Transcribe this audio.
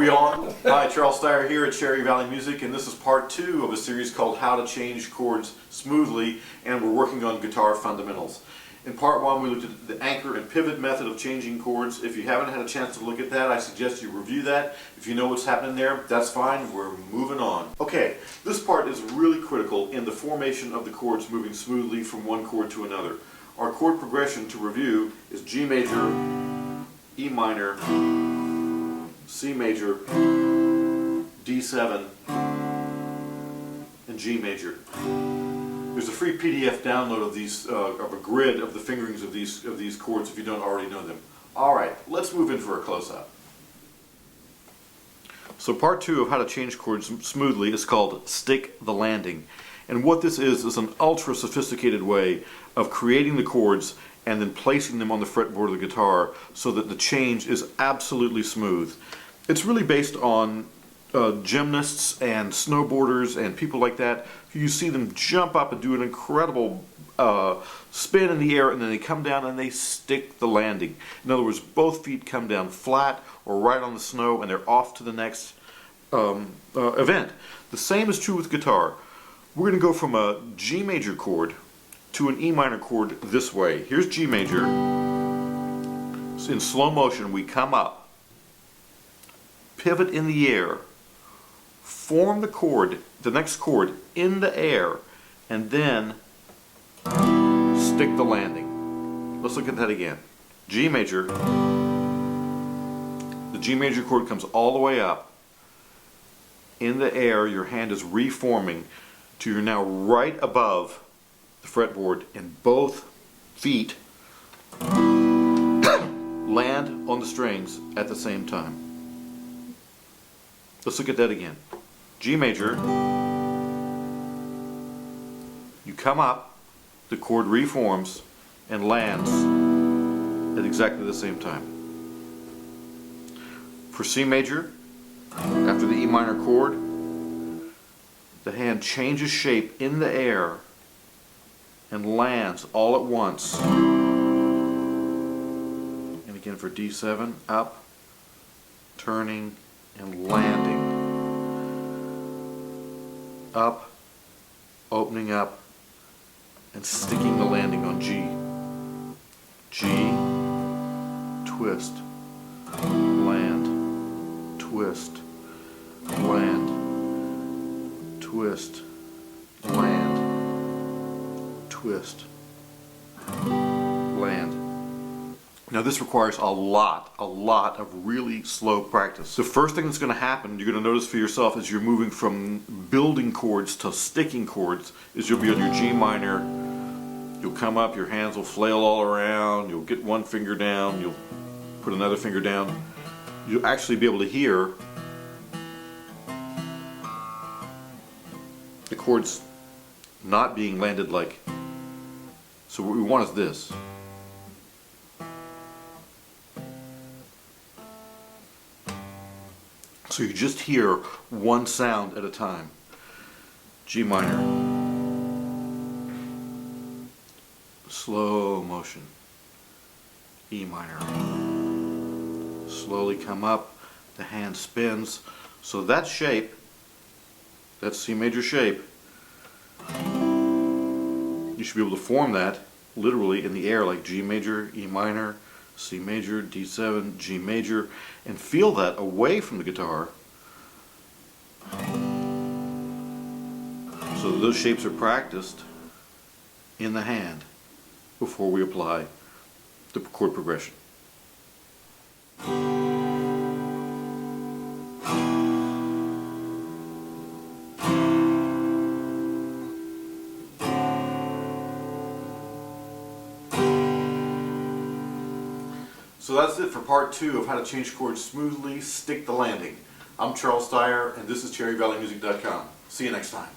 we on? Hi, Charles Stier here at Cherry Valley Music, and this is part 2 of a series called How to Change Chords Smoothly, and we're working on guitar fundamentals. In part 1 we looked at the anchor and pivot method of changing chords. If you haven't had a chance to look at that, I suggest you review that. If you know what's happening there, that's fine, we're moving on. Okay, this part is really critical in the formation of the chords moving smoothly from one chord to another. Our chord progression to review is G major, E minor, C major, D7, and G major. There's a free PDF download of these of a grid of the fingerings of these chords if you don't already know them. All right, let's move in for a close-up. So part 2 of how to change chords smoothly is called Stick the Landing. And what this is an ultra sophisticated way of creating the chords and then placing them on the fretboard of the guitar so that the change is absolutely smooth. It's really based on gymnasts and snowboarders and people like that. You see them jump up and do an incredible spin in the air, and then they come down and they stick the landing. In other words, both feet come down flat or right on the snow, and they're off to the next event. The same is true with guitar. We're going to go from a G major chord to an E minor chord this way. Here's G major. So in slow motion, we come up, pivot in the air, form the chord, the next chord, in the air, and then stick the landing. Let's look at that again. G major. The G major chord comes all the way up. In the air, your hand is reforming to you're now right above the fretboard, and both feet land on the strings at the same time. Let's look at that again. G major, you come up, the chord reforms and lands at exactly the same time. For C major, after the E minor chord, the hand changes shape in the air and lands all at once. And again for D7, up, turning, and landing. Up, opening up, and sticking the landing on G. G, twist, land, twist, land, twist, land, twist, land. Now this requires a lot of really slow practice. The first thing that's going to happen, you're going to notice for yourself as you're moving from building chords to sticking chords, is you'll be on your G minor, you'll come up, your hands will flail all around, you'll get one finger down, you'll put another finger down. You'll actually be able to hear the chords not being landed like. So what we want is this. So you just hear one sound at a time. G minor. Slow motion. E minor. Slowly come up. The hand spins. So that shape, that C major shape, you should be able to form that literally in the air like G major, E minor, C major, D7, G major, and feel that away from the guitar. So that those shapes are practiced in the hand before we apply the chord progression. So that's it for part 2 of how to change chords smoothly, stick the landing. I'm Charles Stier, and this is CherryValleyMusic.com. See you next time.